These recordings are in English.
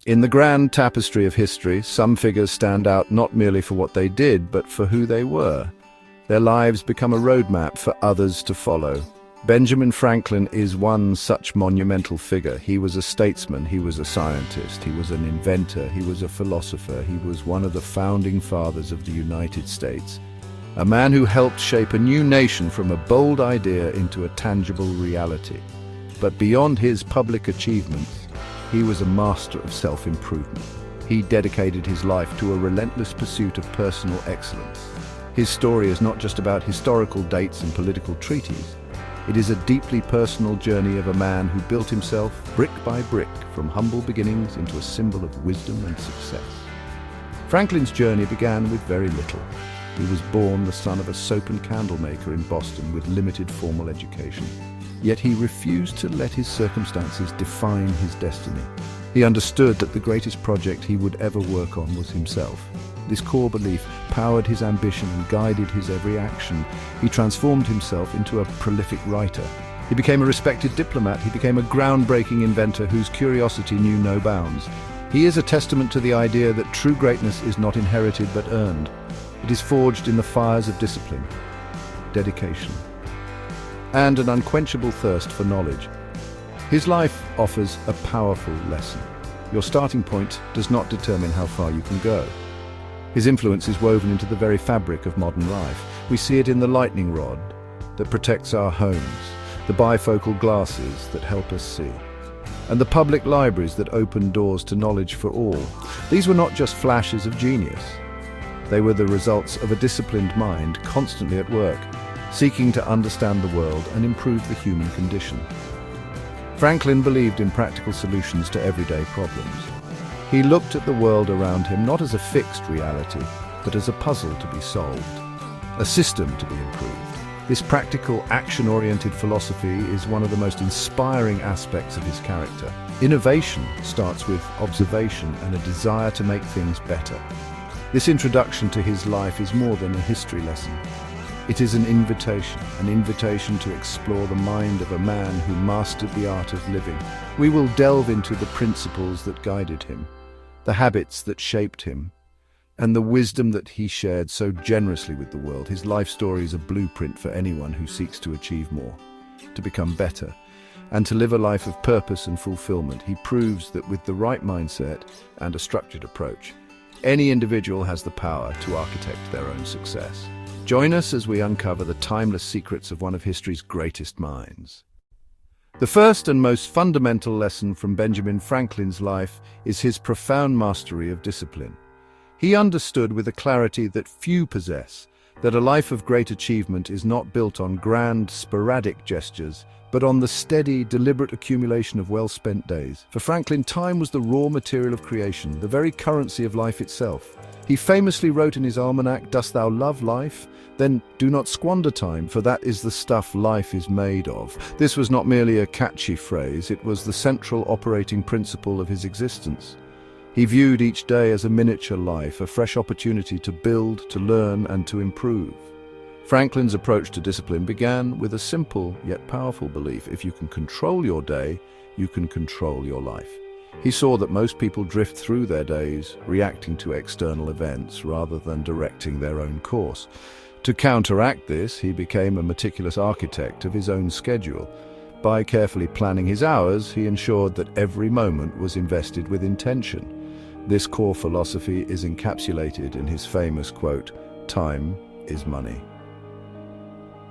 In the grand tapestry of history, some figures stand out not merely for what they did, but for who they were. Their lives become a roadmap for others to follow. Benjamin Franklin is one such monumental figure. He was a statesman, he was a scientist, he was an inventor, he was a philosopher, he was one of the founding fathers of the United States. A man who helped shape a new nation from a bold idea into a tangible reality. But beyond his public achievements, he was a master of self-improvement. He dedicated his life to a relentless pursuit of personal excellence. His story is not just about historical dates and political treaties. It is a deeply personal journey of a man who built himself, brick by brick, from humble beginnings into a symbol of wisdom and success. Franklin's journey began with very little. He was born the son of a soap and candle maker in Boston with limited formal education. Yet he refused to let his circumstances define his destiny. He understood that the greatest project he would ever work on was himself. This core belief powered his ambition and guided his every action. He transformed himself into a prolific writer. He became a respected diplomat. He became a groundbreaking inventor whose curiosity knew no bounds. He is a testament to the idea that true greatness is not inherited but earned. It is forged in the fires of discipline, dedication, and an unquenchable thirst for knowledge. His life offers a powerful lesson. Your starting point does not determine how far you can go. His influence is woven into the very fabric of modern life. We see it in the lightning rod that protects our homes, the bifocal glasses that help us see, and the public libraries that open doors to knowledge for all. These were not just flashes of genius. They were the results of a disciplined mind constantly at work, seeking to understand the world and improve the human condition. Franklin believed in practical solutions to everyday problems. He looked at the world around him not as a fixed reality, but as a puzzle to be solved, a system to be improved. This practical, action-oriented philosophy is one of the most inspiring aspects of his character. Innovation starts with observation and a desire to make things better. This introduction to his life is more than a history lesson. It is an invitation to explore the mind of a man who mastered the art of living. We will delve into the principles that guided him, the habits that shaped him, and the wisdom that he shared so generously with the world. His life story is a blueprint for anyone who seeks to achieve more, to become better, and to live a life of purpose and fulfillment. He proves that with the right mindset and a structured approach, any individual has the power to architect their own success. Join us as we uncover the timeless secrets of one of history's greatest minds. The first and most fundamental lesson from Benjamin Franklin's life is his profound mastery of discipline. He understood with a clarity that few possess, that a life of great achievement is not built on grand, sporadic gestures, but on the steady, deliberate accumulation of well-spent days. For Franklin, time was the raw material of creation, the very currency of life itself. He famously wrote in his almanac, "Dost thou love life? Then do not squander time, for that is the stuff life is made of." This was not merely a catchy phrase, it was the central operating principle of his existence. He viewed each day as a miniature life, a fresh opportunity to build, to learn, and to improve. Franklin's approach to discipline began with a simple yet powerful belief: if you can control your day, you can control your life. He saw that most people drift through their days, reacting to external events rather than directing their own course. To counteract this, he became a meticulous architect of his own schedule. By carefully planning his hours, he ensured that every moment was invested with intention. This core philosophy is encapsulated in his famous quote, "Time is money."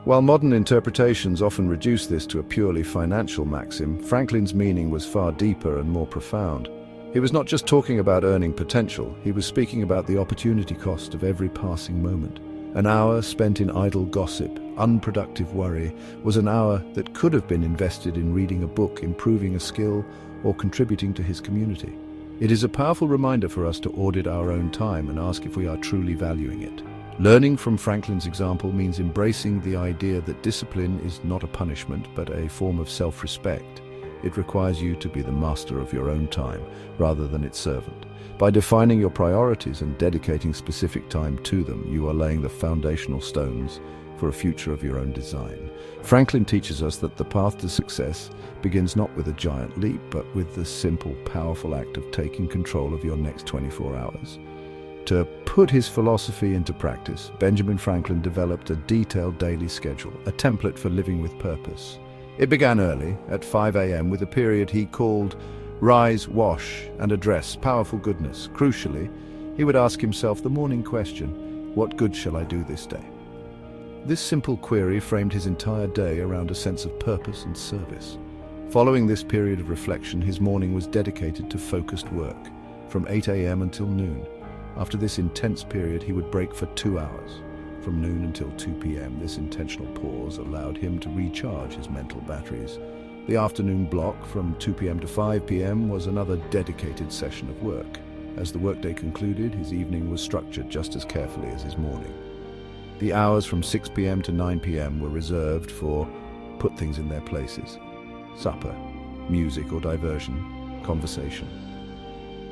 While modern interpretations often reduce this to a purely financial maxim, Franklin's meaning was far deeper and more profound. He was not just talking about earning potential, he was speaking about the opportunity cost of every passing moment. An hour spent in idle gossip, unproductive worry, was an hour that could have been invested in reading a book, improving a skill, or contributing to his community. It is a powerful reminder for us to audit our own time and ask if we are truly valuing it. Learning from Franklin's example means embracing the idea that discipline is not a punishment, but a form of self-respect. It requires you to be the master of your own time, rather than its servant. By defining your priorities and dedicating specific time to them, you are laying the foundational stones for a future of your own design. Franklin teaches us that the path to success begins not with a giant leap, but with the simple, powerful act of taking control of your next 24 hours. To put his philosophy into practice, Benjamin Franklin developed a detailed daily schedule, a template for living with purpose. It began early, at 5 a.m., with a period he called Rise, Wash, and Address Powerful Goodness. Crucially, he would ask himself the morning question, what good shall I do this day? This simple query framed his entire day around a sense of purpose and service. Following this period of reflection, his morning was dedicated to focused work, from 8 a.m. until noon. After this intense period, he would break for 2 hours. From noon until 2 p.m., this intentional pause allowed him to recharge his mental batteries. The afternoon block from 2 p.m. to 5 p.m. was another dedicated session of work. As the workday concluded, his evening was structured just as carefully as his morning. The hours from 6 p.m. to 9 p.m. were reserved for put things in their places. Supper, music or diversion, conversation.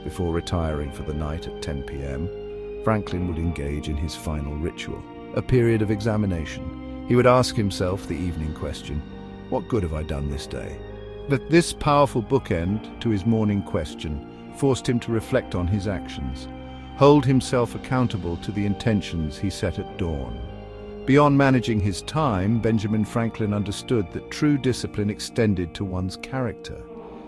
Before retiring for the night at 10 p.m., Franklin would engage in his final ritual, a period of examination. He would ask himself the evening question, what good have I done this day? But this powerful bookend to his morning question forced him to reflect on his actions, hold himself accountable to the intentions he set at dawn. Beyond managing his time, Benjamin Franklin understood that true discipline extended to one's character.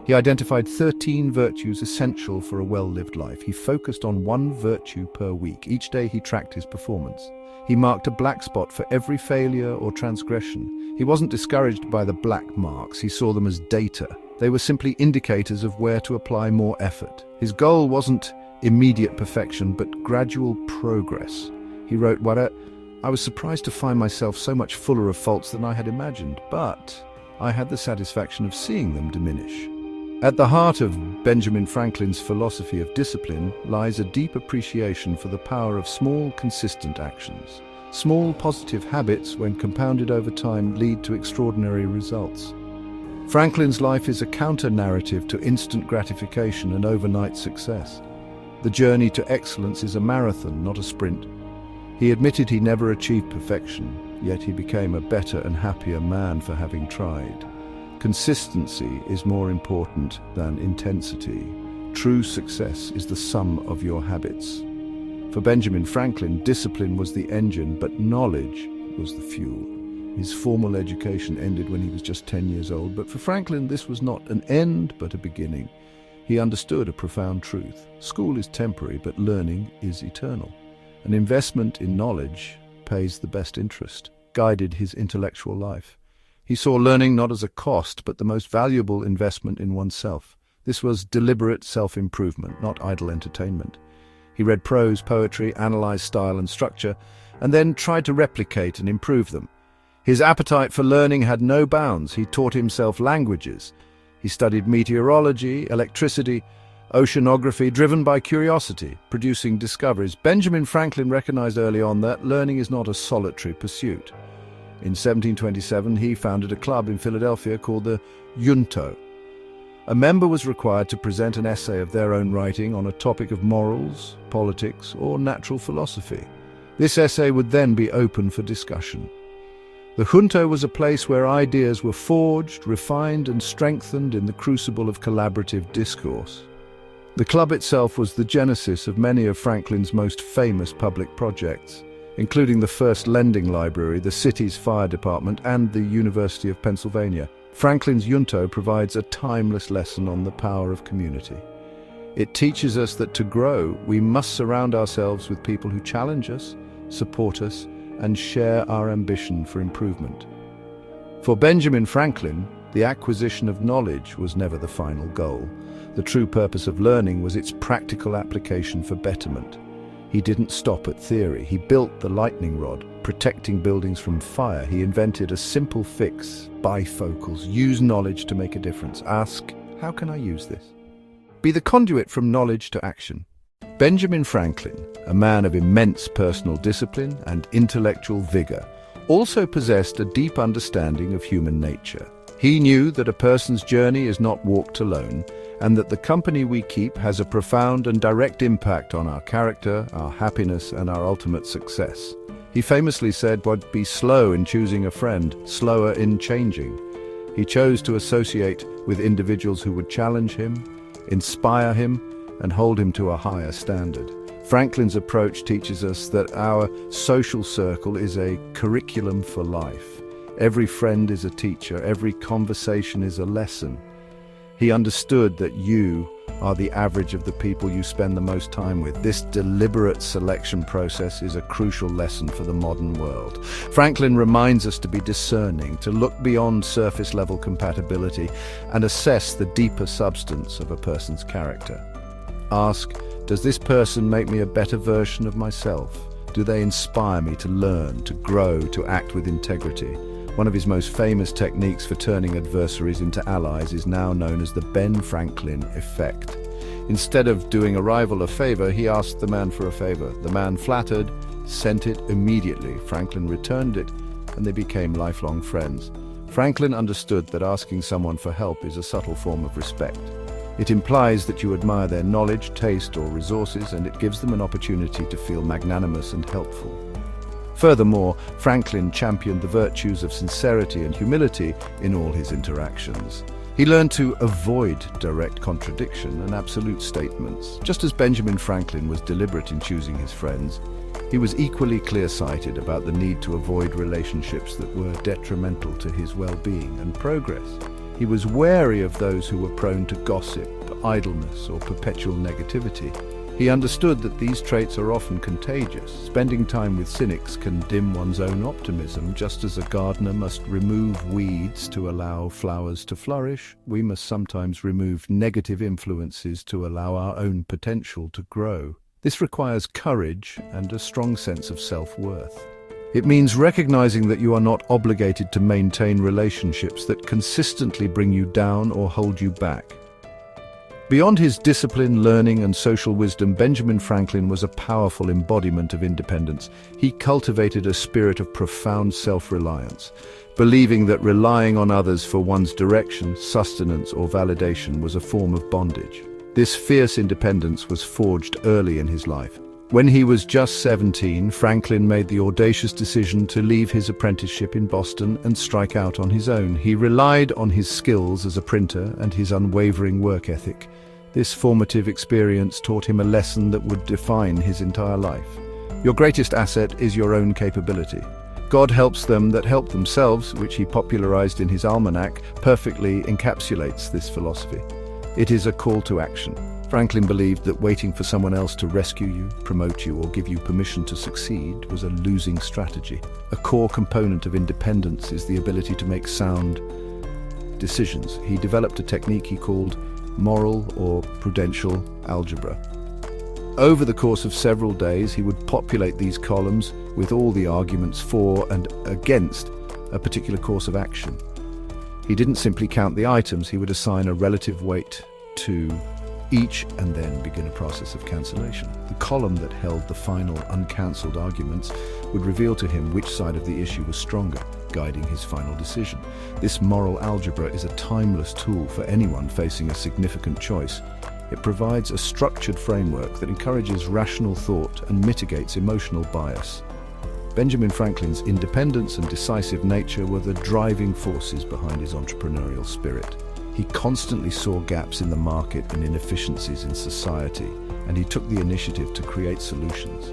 He identified 13 virtues essential for a well-lived life. He focused on one virtue per week. Each day he tracked his performance. He marked a black spot for every failure or transgression. He wasn't discouraged by the black marks. He saw them as data. They were simply indicators of where to apply more effort. His goal wasn't immediate perfection, but gradual progress. He wrote, I was surprised to find myself so much fuller of faults than I had imagined, but I had the satisfaction of seeing them diminish. At the heart of Benjamin Franklin's philosophy of discipline lies a deep appreciation for the power of small, consistent actions. Small, positive habits, when compounded over time, lead to extraordinary results. Franklin's life is a counter-narrative to instant gratification and overnight success. The journey to excellence is a marathon, not a sprint. He admitted he never achieved perfection, yet he became a better and happier man for having tried. Consistency is more important than intensity. True success is the sum of your habits. For Benjamin Franklin, discipline was the engine, but knowledge was the fuel. His formal education ended when he was just 10 years old, but for Franklin this was not an end, but a beginning. He understood a profound truth. School is temporary, but learning is eternal. An investment in knowledge pays the best interest, guided his intellectual life. He saw learning not as a cost, but the most valuable investment in oneself. This was deliberate self-improvement, not idle entertainment. He read prose, poetry, analyzed style and structure, and then tried to replicate and improve them. His appetite for learning had no bounds. He taught himself languages. He studied meteorology, electricity, oceanography, driven by curiosity, producing discoveries. Benjamin Franklin recognized early on that learning is not a solitary pursuit. In 1727, he founded a club in Philadelphia called the Junto. A member was required to present an essay of their own writing on a topic of morals, politics, or natural philosophy. This essay would then be open for discussion. The Junto was a place where ideas were forged, refined, and strengthened in the crucible of collaborative discourse. The club itself was the genesis of many of Franklin's most famous public projects, including the first lending library, the city's fire department, and the University of Pennsylvania. Franklin's Junto provides a timeless lesson on the power of community. It teaches us that to grow, we must surround ourselves with people who challenge us, support us, and share our ambition for improvement. For Benjamin Franklin, the acquisition of knowledge was never the final goal. The true purpose of learning was its practical application for betterment. He didn't stop at theory. He built the lightning rod, protecting buildings from fire. He invented a simple fix: bifocals. Use knowledge to make a difference. Ask, how can I use this? Be the conduit from knowledge to action. Benjamin Franklin, a man of immense personal discipline and intellectual vigor, also possessed a deep understanding of human nature. He knew that a person's journey is not walked alone, and that the company we keep has a profound and direct impact on our character, our happiness, and our ultimate success. He famously said, "Be slow in choosing a friend, slower in changing." He chose to associate with individuals who would challenge him, inspire him, and hold him to a higher standard. Franklin's approach teaches us that our social circle is a curriculum for life. Every friend is a teacher, every conversation is a lesson. He understood that you are the average of the people you spend the most time with. This deliberate selection process is a crucial lesson for the modern world. Franklin reminds us to be discerning, to look beyond surface-level compatibility and assess the deeper substance of a person's character. Ask, does this person make me a better version of myself? Do they inspire me to learn, to grow, to act with integrity? One of his most famous techniques for turning adversaries into allies is now known as the Ben Franklin effect. Instead of doing a rival a favor, he asked the man for a favor. The man, flattered, sent it immediately. Franklin returned it, and they became lifelong friends. Franklin understood that asking someone for help is a subtle form of respect. It implies that you admire their knowledge, taste, or resources, and it gives them an opportunity to feel magnanimous and helpful. Furthermore, Franklin championed the virtues of sincerity and humility in all his interactions. He learned to avoid direct contradiction and absolute statements. Just as Benjamin Franklin was deliberate in choosing his friends, he was equally clear-sighted about the need to avoid relationships that were detrimental to his well-being and progress. He was wary of those who were prone to gossip, idleness, or perpetual negativity. He understood that these traits are often contagious. Spending time with cynics can dim one's own optimism. Just as a gardener must remove weeds to allow flowers to flourish, we must sometimes remove negative influences to allow our own potential to grow. This requires courage and a strong sense of self-worth. It means recognizing that you are not obligated to maintain relationships that consistently bring you down or hold you back. Beyond his discipline, learning, and social wisdom, Benjamin Franklin was a powerful embodiment of independence. He cultivated a spirit of profound self-reliance, believing that relying on others for one's direction, sustenance, or validation was a form of bondage. This fierce independence was forged early in his life. When he was just 17, Franklin made the audacious decision to leave his apprenticeship in Boston and strike out on his own. He relied on his skills as a printer and his unwavering work ethic. This formative experience taught him a lesson that would define his entire life. Your greatest asset is your own capability. God helps them that help themselves, which he popularized in his almanac, perfectly encapsulates this philosophy. It is a call to action. Franklin believed that waiting for someone else to rescue you, promote you, or give you permission to succeed was a losing strategy. A core component of independence is the ability to make sound decisions. He developed a technique he called moral or prudential algebra. Over the course of several days, he would populate these columns with all the arguments for and against a particular course of action. He didn't simply count the items, he would assign a relative weight to each and then begin a process of cancellation. The column that held the final uncancelled arguments would reveal to him which side of the issue was stronger, guiding his final decision. This moral algebra is a timeless tool for anyone facing a significant choice. It provides a structured framework that encourages rational thought and mitigates emotional bias. Benjamin Franklin's independence and decisive nature were the driving forces behind his entrepreneurial spirit. He constantly saw gaps in the market and inefficiencies in society, and he took the initiative to create solutions.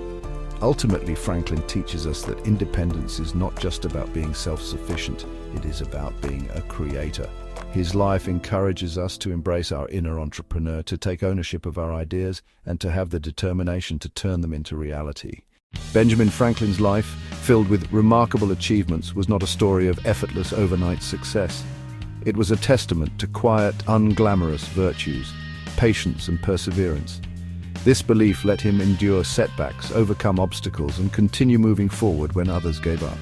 Ultimately, Franklin teaches us that independence is not just about being self-sufficient, it is about being a creator. His life encourages us to embrace our inner entrepreneur, to take ownership of our ideas, and to have the determination to turn them into reality. Benjamin Franklin's life, filled with remarkable achievements, was not a story of effortless overnight success. It was a testament to quiet, unglamorous virtues, patience and perseverance. This belief let him endure setbacks, overcome obstacles, and continue moving forward when others gave up.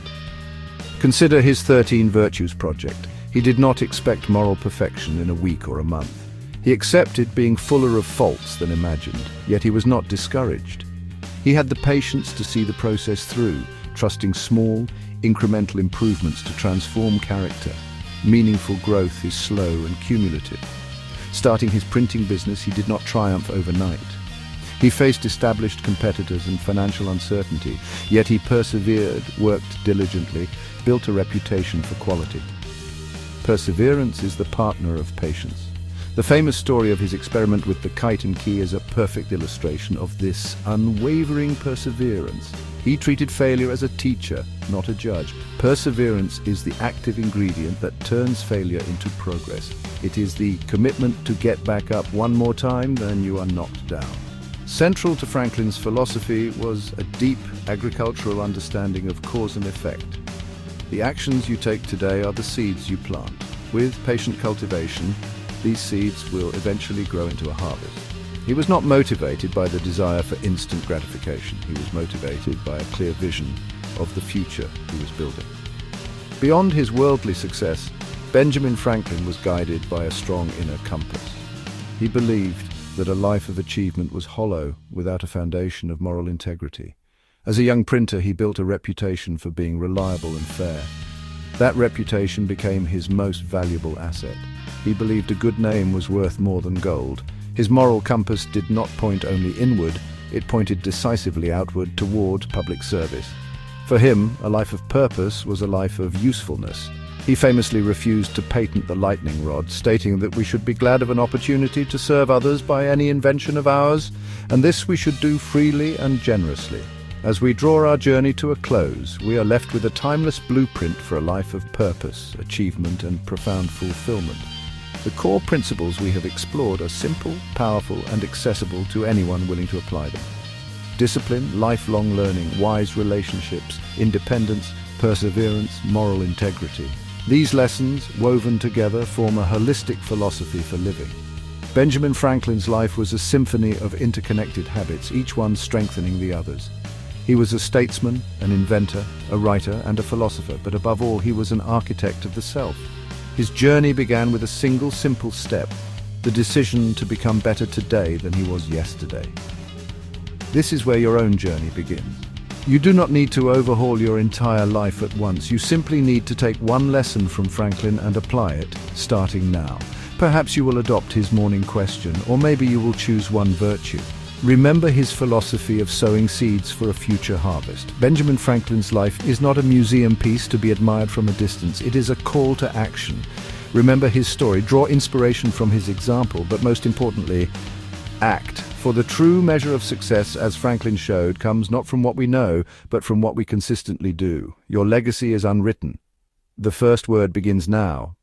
Consider his 13 Virtues project. He did not expect moral perfection in a week or a month. He accepted being fuller of faults than imagined, yet he was not discouraged. He had the patience to see the process through, trusting small, incremental improvements to transform character. Meaningful growth is slow and cumulative. Starting his printing business, he did not triumph overnight. He faced established competitors and financial uncertainty, yet he persevered, worked diligently, built a reputation for quality. Perseverance is the partner of patience. The famous story of his experiment with the kite and key is a perfect illustration of this unwavering perseverance. He treated failure as a teacher, not a judge. Perseverance is the active ingredient that turns failure into progress. It is the commitment to get back up one more time than you are knocked down. Central to Franklin's philosophy was a deep agricultural understanding of cause and effect. The actions you take today are the seeds you plant. With patient cultivation, these seeds will eventually grow into a harvest. He was not motivated by the desire for instant gratification. He was motivated by a clear vision of the future he was building. Beyond his worldly success, Benjamin Franklin was guided by a strong inner compass. He believed that a life of achievement was hollow without a foundation of moral integrity. As a young printer, he built a reputation for being reliable and fair. That reputation became his most valuable asset. He believed a good name was worth more than gold. His moral compass did not point only inward, it pointed decisively outward toward public service. For him, a life of purpose was a life of usefulness. He famously refused to patent the lightning rod, stating that we should be glad of an opportunity to serve others by any invention of ours, and this we should do freely and generously. As we draw our journey to a close, we are left with a timeless blueprint for a life of purpose, achievement, and profound fulfillment. The core principles we have explored are simple, powerful, and accessible to anyone willing to apply them. Discipline, lifelong learning, wise relationships, independence, perseverance, moral integrity. These lessons, woven together, form a holistic philosophy for living. Benjamin Franklin's life was a symphony of interconnected habits, each one strengthening the others. He was a statesman, an inventor, a writer, and a philosopher, but above all, he was an architect of the self. His journey began with a single simple step, the decision to become better today than he was yesterday. This is where your own journey begins. You do not need to overhaul your entire life at once. You simply need to take one lesson from Franklin and apply it, starting now. Perhaps you will adopt his morning question, or maybe you will choose one virtue. Remember his philosophy of sowing seeds for a future harvest. Benjamin Franklin's life is not a museum piece to be admired from a distance. It is a call to action. Remember his story, draw inspiration from his example, but most importantly, act. For the true measure of success, as Franklin showed, comes not from what we know, but from what we consistently do. Your legacy is unwritten. The first word begins now.